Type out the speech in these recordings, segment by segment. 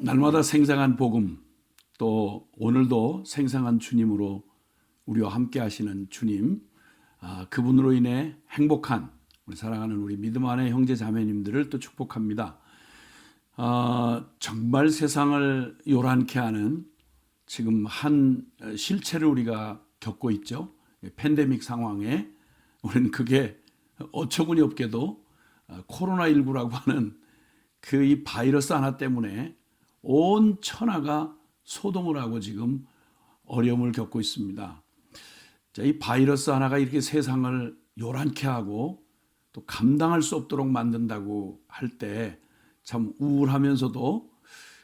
날마다 생생한 복음, 또 오늘도 생생한 주님으로 우리와 함께 하시는 주님, 그분으로 인해 행복한 우리 사랑하는 우리 믿음 안의 형제 자매님들을 또 축복합니다. 정말 세상을 요란케 하는 지금 한 실체를 우리가 겪고 있죠. 팬데믹 상황에 우리는 그게 어처구니 없게도 코로나19라고 하는 그 이 바이러스 하나 때문에 온 천하가 소동을 하고 지금 어려움을 겪고 있습니다. 이 바이러스 하나가 이렇게 세상을 요란케 하고 또 감당할 수 없도록 만든다고 할 때 참 우울하면서도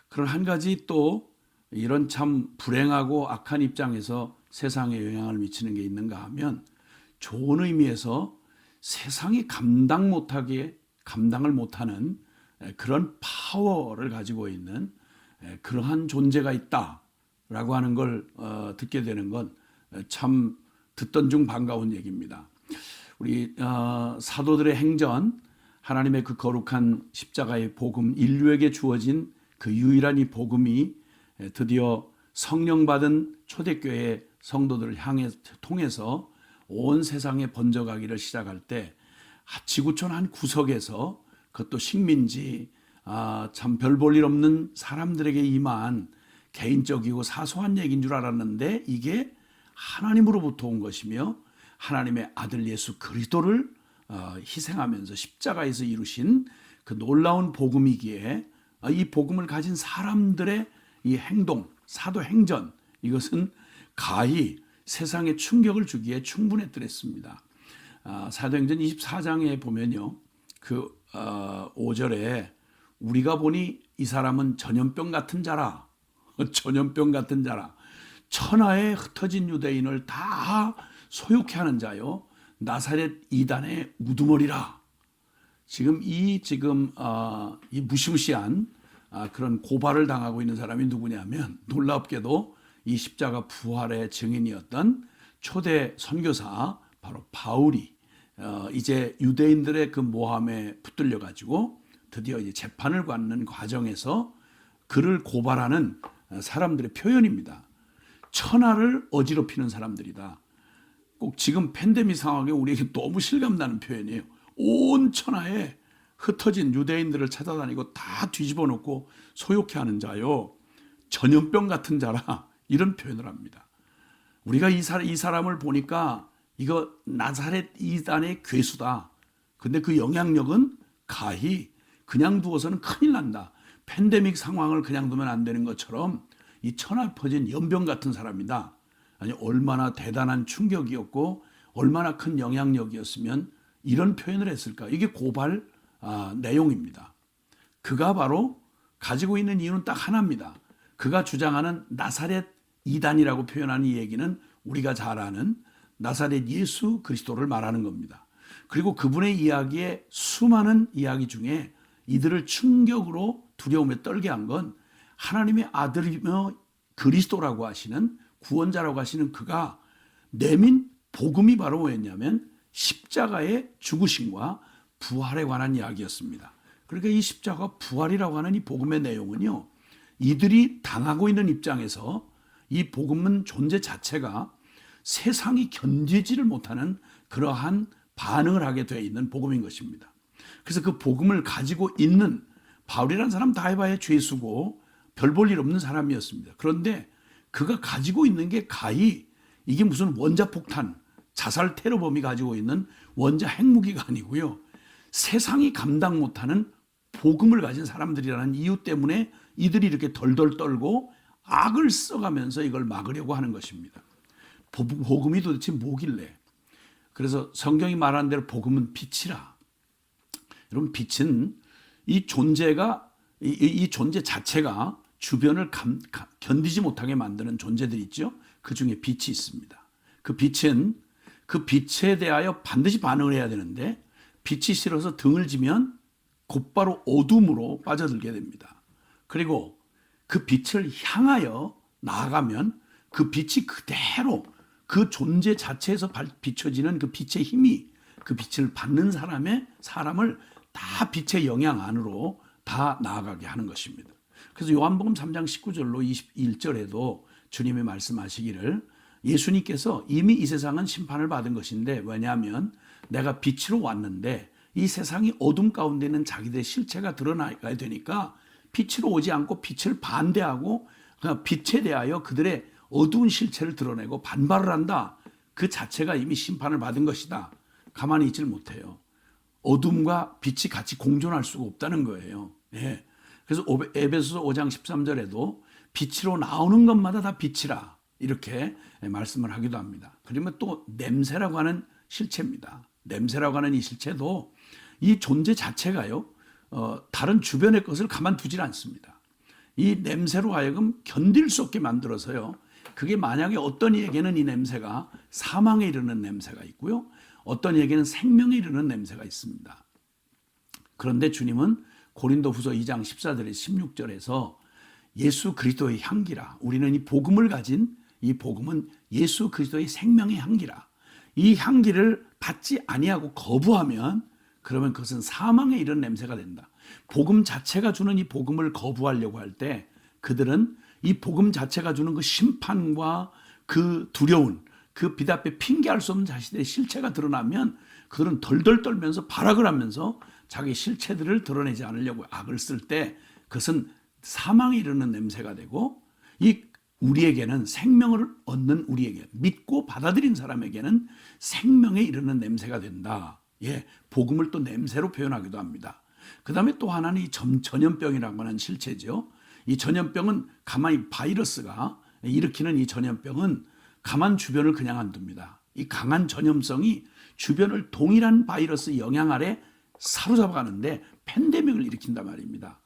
그런 한 가지 또 이런 참 불행하고 악한 입장에서 세상에 영향을 미치는 게 있는가 하면 좋은 의미에서 세상이 감당을 못하는 그런 파워를 가지고 있는 그러한 존재가 있다라고 하는 걸 듣게 되는 건 참 듣던 중 반가운 얘기입니다. 우리 사도들의 행전, 하나님의 그 거룩한 십자가의 복음, 인류에게 주어진 그 유일한 이 복음이 드디어 성령 받은 초대교회 성도들을 통해서 온 세상에 번져가기를 시작할 때 지구촌 한 구석에서 그것도 식민지 참 별 볼 일 없는 사람들에게 임한 개인적이고 사소한 얘기인 줄 알았는데 이게 하나님으로부터 온 것이며 하나님의 아들 예수 그리스도를 희생하면서 십자가에서 이루신 그 놀라운 복음이기에 이 복음을 가진 사람들의 이 행동, 사도행전, 이것은 가히 세상에 충격을 주기에 충분했더랬습니다. 사도행전 24장에 보면요, 그 5절에 우리가 보니 이 사람은 전염병 같은 자라, 전염병 같은 자라, 천하에 흩어진 유대인을 다 소욕해 하는 자요, 나사렛 이단의 우두머리라. 지금 이 무시무시한 그런 고발을 당하고 있는 사람이 누구냐면 놀랍게도 이 십자가 부활의 증인이었던 초대 선교사 바로 바울이 이제 유대인들의 그 모함에 붙들려 가지고 드디어 이제 재판을 받는 과정에서 그를 고발하는 사람들의 표현입니다. 천하를 어지럽히는 사람들이다. 꼭 지금 팬데믹 상황에 우리에게 너무 실감나는 표현이에요. 온 천하에 흩어진 유대인들을 찾아다니고 다 뒤집어 놓고 소욕해 하는 자요, 전염병 같은 자라, 이런 표현을 합니다. 우리가 이 사람을 보니까 이거 나사렛 이단의 괴수다. 근데 그 영향력은 가히 그냥 두어서는 큰일 난다. 팬데믹 상황을 그냥 두면 안 되는 것처럼 이 천하 퍼진 연병 같은 사람이다. 아니 얼마나 대단한 충격이었고 얼마나 큰 영향력이었으면 이런 표현을 했을까. 이게 고발 내용입니다. 그가 바로 가지고 있는 이유는 딱 하나입니다. 그가 주장하는 나사렛 이단이라고 표현하는 이 얘기는 우리가 잘 아는 나사렛 예수 그리스도를 말하는 겁니다. 그리고 그분의 이야기에 수많은 이야기 중에 이들을 충격으로 두려움에 떨게 한 건 하나님의 아들이며 그리스도라고 하시는 구원자라고 하시는 그가 내민 복음이 바로 뭐였냐면 십자가의 죽으심과 부활에 관한 이야기였습니다. 그러니까 이 십자가 부활이라고 하는 이 복음의 내용은요, 이들이 당하고 있는 입장에서 이 복음은 존재 자체가 세상이 견디지를 못하는 그러한 반응을 하게 되어 있는 복음인 것입니다. 그래서 그 복음을 가지고 있는 바울이라는 사람 다 해봐야 죄수고 별 볼 일 없는 사람이었습니다. 그런데 그가 가지고 있는 게 가히 이게 무슨 원자폭탄, 자살 테러범이 가지고 있는 원자 핵무기가 아니고요, 세상이 감당 못하는 복음을 가진 사람들이라는 이유 때문에 이들이 이렇게 덜덜 떨고 악을 써가면서 이걸 막으려고 하는 것입니다. 복음이 도대체 뭐길래? 그래서 성경이 말하는 대로 복음은 빛이라. 여러분, 빛은 이 존재가 이 존재 자체가 주변을 견디지 못하게 만드는 존재들이 있죠. 그 중에 빛이 있습니다. 그 빛은 그 빛에 대하여 반드시 반응을 해야 되는데 빛이 싫어서 등을 지면 곧바로 어둠으로 빠져들게 됩니다. 그리고 그 빛을 향하여 나아가면 그 빛이 그대로 그 존재 자체에서 비춰지는 그 빛의 힘이 그 빛을 받는 사람을 다 빛의 영향 안으로 다 나아가게 하는 것입니다. 그래서 요한복음 3장 19절로 21절에도 주님이 말씀하시기를 예수님께서 이미 이 세상은 심판을 받은 것인데 왜냐하면 내가 빛으로 왔는데 이 세상이 어둠 가운데 있는 자기들의 실체가 드러나야 되니까 빛으로 오지 않고 빛을 반대하고 그냥 빛에 대하여 그들의 어두운 실체를 드러내고 반발을 한다. 그 자체가 이미 심판을 받은 것이다. 가만히 있질 못해요. 어둠과 빛이 같이 공존할 수가 없다는 거예요. 예. 그래서 에베소서 5장 13절에도 빛으로 나오는 것마다 다 빛이라 이렇게 말씀을 하기도 합니다. 그러면 또 냄새라고 하는 실체입니다. 냄새라고 하는 이 실체도 이 존재 자체가요. 다른 주변의 것을 가만두질 않습니다. 이 냄새로 하여금 견딜 수 없게 만들어서요. 그게 만약에 어떤 이에게는 이 냄새가 사망에 이르는 냄새가 있고요. 어떤 이에게는 생명에 이르는 냄새가 있습니다. 그런데 주님은 고린도후서 2장 14절에 16절에서 예수 그리스도의 향기라. 우리는 이 복음을 가진 이 복음은 예수 그리스도의 생명의 향기라. 이 향기를 받지 아니하고 거부하면 그러면 그것은 사망에 이른 냄새가 된다. 복음 자체가 주는 이 복음을 거부하려고 할 때 그들은 이 복음 자체가 주는 그 심판과 그 두려운 그 빛 앞에 핑계할 수 없는 자신의 실체가 드러나면 그들은 덜덜 떨면서 발악을 하면서 자기 실체들을 드러내지 않으려고 악을 쓸 때 그것은 사망에 이르는 냄새가 되고 이 우리에게는 생명을 얻는 우리에게 믿고 받아들인 사람에게는 생명에 이르는 냄새가 된다. 예, 복음을 또 냄새로 표현하기도 합니다. 그 다음에 또 하나는 이 전염병이라고 하는 실체죠. 이 전염병은 가만히 바이러스가 일으키는 이 전염병은 가만 주변을 그냥 안 둡니다. 이 강한 전염성이 주변을 동일한 바이러스 영향 아래 사로잡아가는데 팬데믹을 일으킨단 말입니다.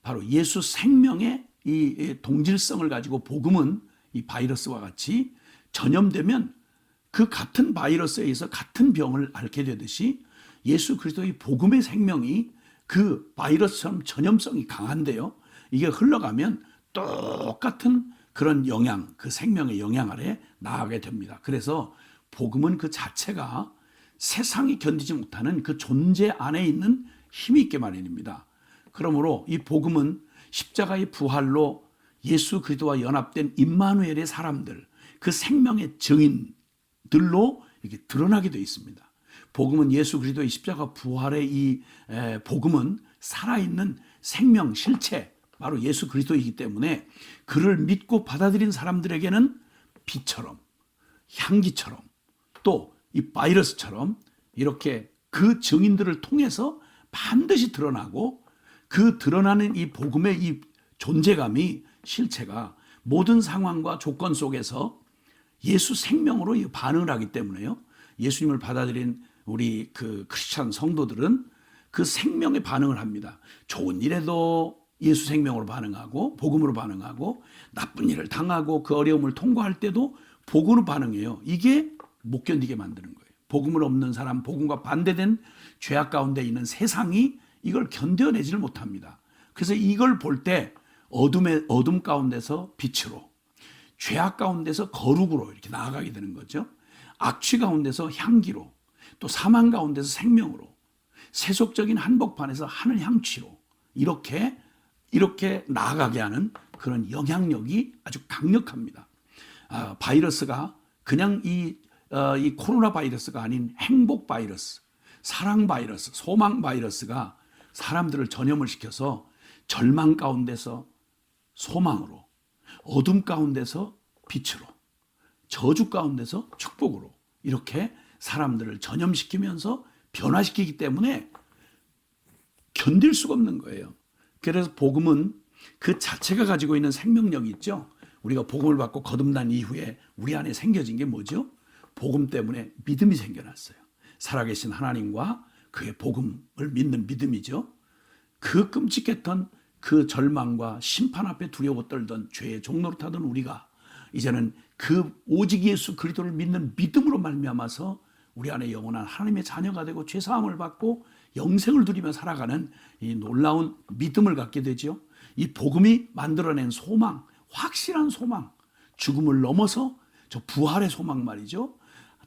바로 예수 생명의 이 동질성을 가지고 복음은 이 바이러스와 같이 전염되면 그 같은 바이러스에 의해서 같은 병을 앓게 되듯이 예수 그리스도의 복음의 생명이 그 바이러스처럼 전염성이 강한데요. 이게 흘러가면 똑같은 그런 영향, 그 생명의 영향 아래 나가게 됩니다. 그래서 복음은 그 자체가 세상이 견디지 못하는 그 존재 안에 있는 힘이 있게 마련입니다. 그러므로 이 복음은 십자가의 부활로 예수 그리스도와 연합된 임마누엘의 사람들, 그 생명의 증인들로 이렇게 드러나게 되어 있습니다. 복음은 예수 그리스도의 십자가 부활의 이 복음은 살아있는 생명 실체, 바로 예수 그리스도이기 때문에 그를 믿고 받아들인 사람들에게는 빛처럼, 향기처럼, 또 이 바이러스처럼 이렇게 그 증인들을 통해서 반드시 드러나고 그 드러나는 이 복음의 이 존재감이 실체가 모든 상황과 조건 속에서 예수 생명으로 반응을 하기 때문에요. 예수님을 받아들인 우리 그 크리스찬 성도들은 그 생명에 반응을 합니다. 좋은 일에도 예수 생명으로 반응하고 복음으로 반응하고 나쁜 일을 당하고 그 어려움을 통과할 때도 복음으로 반응해요. 이게 못 견디게 만드는 거예요. 복음을 없는 사람, 복음과 반대된 죄악 가운데 있는 세상이 이걸 견뎌내지를 못합니다. 그래서 이걸 볼 때 어둠 가운데서 빛으로, 죄악 가운데서 거룩으로 이렇게 나아가게 되는 거죠. 악취 가운데서 향기로, 또 사망 가운데서 생명으로, 세속적인 한복판에서 하늘 향취로 이렇게 나아가게 하는 그런 영향력이 아주 강력합니다. 바이러스가 그냥 이 코로나 바이러스가 아닌 행복 바이러스, 사랑 바이러스, 소망 바이러스가 사람들을 전염을 시켜서 절망 가운데서 소망으로, 어둠 가운데서 빛으로, 저주 가운데서 축복으로 이렇게 사람들을 전염시키면서 변화시키기 때문에 견딜 수가 없는 거예요. 그래서 복음은 그 자체가 가지고 있는 생명력이 있죠. 우리가 복음을 받고 거듭난 이후에 우리 안에 생겨진 게 뭐죠? 복음 때문에 믿음이 생겨났어요. 살아계신 하나님과 그의 복음을 믿는 믿음이죠. 그 끔찍했던 그 절망과 심판 앞에 두려워 떨던 죄의 종로를 타던 우리가 이제는 그 오직 예수 그리스도를 믿는 믿음으로 말미암아서 우리 안에 영원한 하나님의 자녀가 되고 죄사함을 받고 영생을 누리며 살아가는 이 놀라운 믿음을 갖게 되죠. 이 복음이 만들어낸 소망, 확실한 소망, 죽음을 넘어서 저 부활의 소망 말이죠.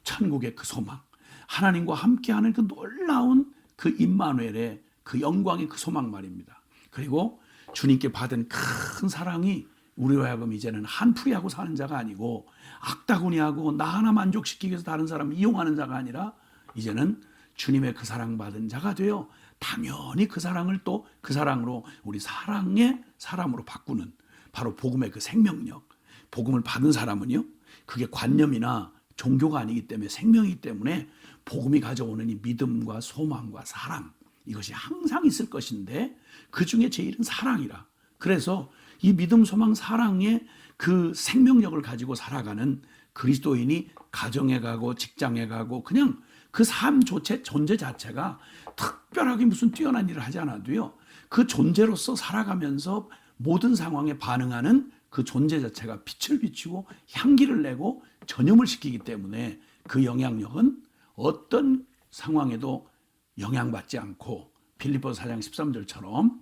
천국의 그 소망. 하나님과 함께하는 그 놀라운 그 임마누엘의 그 영광의 그 소망 말입니다. 그리고 주님께 받은 큰 사랑이 우리로 하여금 이제는 한풀이하고 사는 자가 아니고 악다구니하고 나 하나 만족시키기 위해서 다른 사람을 이용하는 자가 아니라 이제는 주님의 그 사랑받은 자가 되어 당연히 그 사랑을 또 그 사랑으로 우리 사랑의 사람으로 바꾸는 바로 복음의 그 생명력. 복음을 받은 사람은요, 그게 관념이나 종교가 아니기 때문에 생명이기 때문에 복음이 가져오는 이 믿음과 소망과 사랑, 이것이 항상 있을 것인데 그 중에 제일은 사랑이라. 그래서 이 믿음, 소망, 사랑의 그 생명력을 가지고 살아가는 그리스도인이 가정에 가고 직장에 가고 그냥 그 삶 존재 자체가 특별하게 무슨 뛰어난 일을 하지 않아도요, 그 존재로서 살아가면서 모든 상황에 반응하는 그 존재 자체가 빛을 비추고 향기를 내고 전염을 시키기 때문에 그 영향력은 어떤 상황에도 영향받지 않고 빌립보서 4장 13절처럼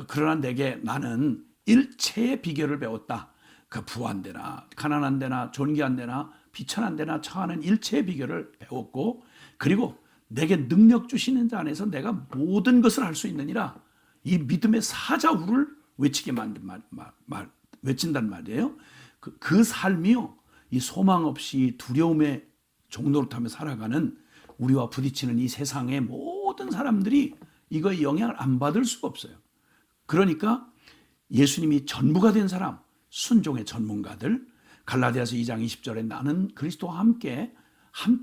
그러나 내게 나는 일체의 비결을 배웠다. 그 부한 데나 가난한 데나 존귀한 데나 비천한 데나 처하는 일체의 비결을 배웠고, 그리고 내게 능력 주시는 자 안에서 내가 모든 것을 할 수 있느니라. 이 믿음의 사자후를 외치게 만든 외친단 말이에요. 그 삶이요, 이 소망 없이 두려움의 종로를 타며 살아가는 우리와 부딪히는 이 세상의 모든 사람들이 이거에 영향을 안 받을 수가 없어요. 그러니까 예수님이 전부가 된 사람, 순종의 전문가들, 갈라디아서 2장 20절에 나는 그리스도와 함께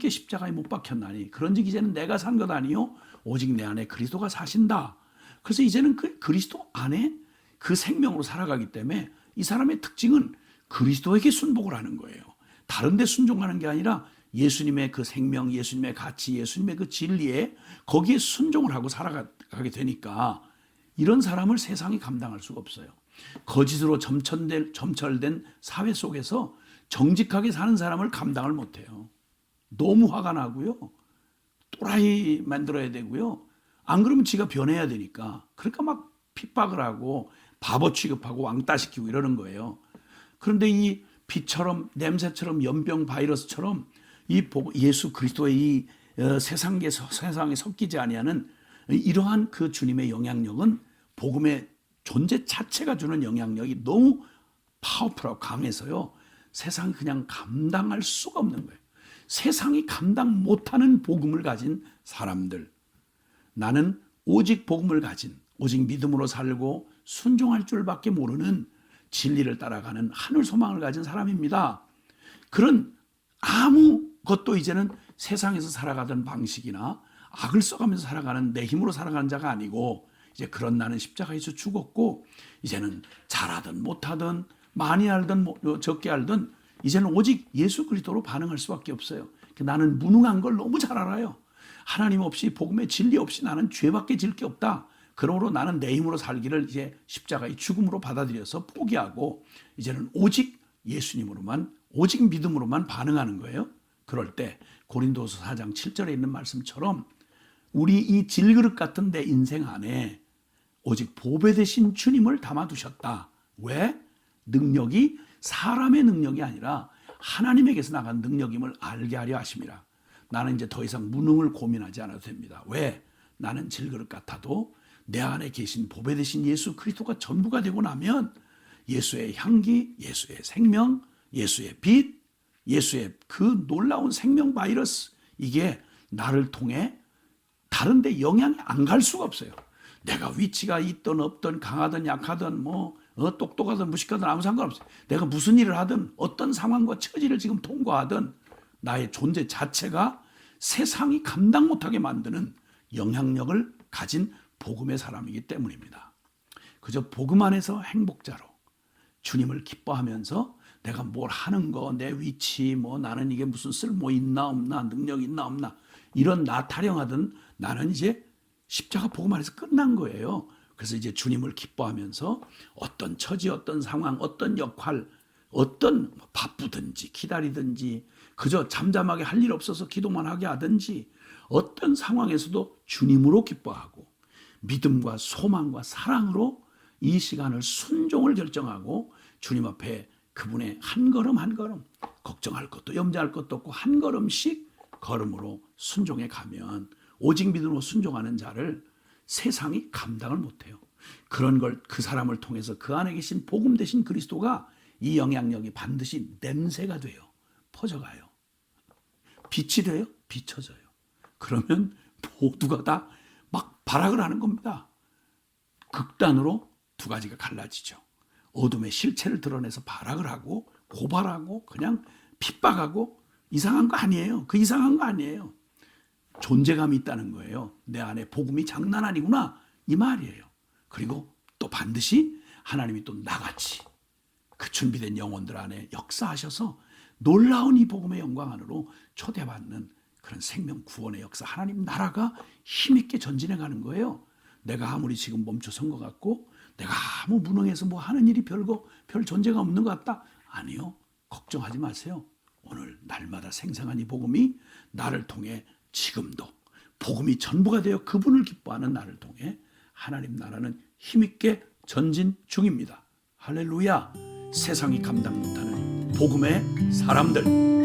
십자가에 못 박혔나니 그런즉 이제는 내가 산 것 아니요 오직 내 안에 그리스도가 사신다. 그래서 이제는 그 그리스도 안에 그 생명으로 살아가기 때문에 이 사람의 특징은 그리스도에게 순복을 하는 거예요. 다른 데 순종하는 게 아니라 예수님의 그 생명, 예수님의 가치, 예수님의 그 진리에 거기에 순종을 하고 살아가게 되니까 이런 사람을 세상이 감당할 수가 없어요. 거짓으로 점철된 사회 속에서 정직하게 사는 사람을 감당을 못해요. 너무 화가 나고요. 또라이 만들어야 되고요. 안 그러면 지가 변해야 되니까. 그러니까 막 핍박을 하고 바보 취급하고 왕따시키고 이러는 거예요. 그런데 이 비처럼 냄새처럼 연병 바이러스처럼 이 예수 그리스도의 이 세상에 섞이지 아니하는 이러한 그 주님의 영향력은 복음의 존재 자체가 주는 영향력이 너무 파워풀하고 강해서요, 세상이 그냥 감당할 수가 없는 거예요. 세상이 감당 못하는 복음을 가진 사람들, 나는 오직 복음을 가진, 오직 믿음으로 살고 순종할 줄밖에 모르는 진리를 따라가는 하늘 소망을 가진 사람입니다. 그런 아무것도 이제는 세상에서 살아가던 방식이나 악을 써가면서 살아가는 내 힘으로 살아가는 자가 아니고, 이제 그런 나는 십자가에서 죽었고 이제는 잘하든 못하든 많이 알든 적게 알든 이제는 오직 예수 그리스도로 반응할 수밖에 없어요. 나는 무능한 걸 너무 잘 알아요. 하나님 없이 복음의 진리 없이 나는 죄밖에 질 게 없다. 그러므로 나는 내 힘으로 살기를 이제 십자가의 죽음으로 받아들여서 포기하고 이제는 오직 예수님으로만, 오직 믿음으로만 반응하는 거예요. 그럴 때 고린도서 4장 7절에 있는 말씀처럼 우리 이 질그릇 같은 내 인생 안에 오직 보배 되신 주님을 담아두셨다. 왜? 능력이 사람의 능력이 아니라 하나님에게서 나간 능력임을 알게 하려 하심이라. 나는 이제 더 이상 무능을 고민하지 않아도 됩니다. 왜? 나는 질그릇 같아도 내 안에 계신 보배 되신 예수 그리스도가 전부가 되고 나면 예수의 향기, 예수의 생명, 예수의 빛, 예수의 그 놀라운 생명 바이러스, 이게 나를 통해 다른 데 영향이 안 갈 수가 없어요. 내가 위치가 있든 없든 강하든 약하든 똑똑하든 무식하든 아무 상관없어요. 내가 무슨 일을 하든 어떤 상황과 처지를 지금 통과하든 나의 존재 자체가 세상이 감당 못하게 만드는 영향력을 가진 복음의 사람이기 때문입니다. 그저 복음 안에서 행복자로 주님을 기뻐하면서 내가 뭘 하는 거, 내 위치, 나는 이게 무슨 쓸모 있나 없나, 능력 있나 없나, 이런 나 타령하던 나는 이제 십자가 복음 안에서 끝난 거예요. 그래서 이제 주님을 기뻐하면서 어떤 처지, 어떤 상황, 어떤 역할, 어떤 바쁘든지 기다리든지 그저 잠잠하게 할 일 없어서 기도만 하게 하든지 어떤 상황에서도 주님으로 기뻐하고 믿음과 소망과 사랑으로 이 시간을 순종을 결정하고 주님 앞에 그분의 한 걸음 한 걸음 걱정할 것도 염려할 것도 없고 한 걸음씩 걸음으로 순종해 가면 오직 믿음으로 순종하는 자를 세상이 감당을 못해요. 그런 걸 그 사람을 통해서 그 안에 계신 복음 되신 그리스도가 이 영향력이 반드시 냄새가 돼요. 퍼져가요. 빛이 돼요. 비춰져요. 그러면 모두가 다 막 발악을 하는 겁니다. 극단으로 두 가지가 갈라지죠. 어둠의 실체를 드러내서 발악을 하고 고발하고 그냥 핍박하고 이상한 거 아니에요. 그 이상한 거 아니에요. 존재감이 있다는 거예요. 내 안에 복음이 장난 아니구나 이 말이에요. 그리고 또 반드시 하나님이 또 나같이 그 준비된 영혼들 안에 역사하셔서 놀라운 이 복음의 영광 안으로 초대받는 그런 생명 구원의 역사, 하나님 나라가 힘있게 전진해 가는 거예요. 내가 아무리 지금 멈춰선 것 같고 내가 아무 무능해서 뭐 하는 일이 별 존재가 없는 것 같다. 아니요. 걱정하지 마세요. 오늘 날마다 생생한 이 복음이 나를 통해 지금도 복음이 전부가 되어 그분을 기뻐하는 나를 통해 하나님 나라는 힘있게 전진 중입니다. 할렐루야. 세상이 감당 못하는 복음의 사람들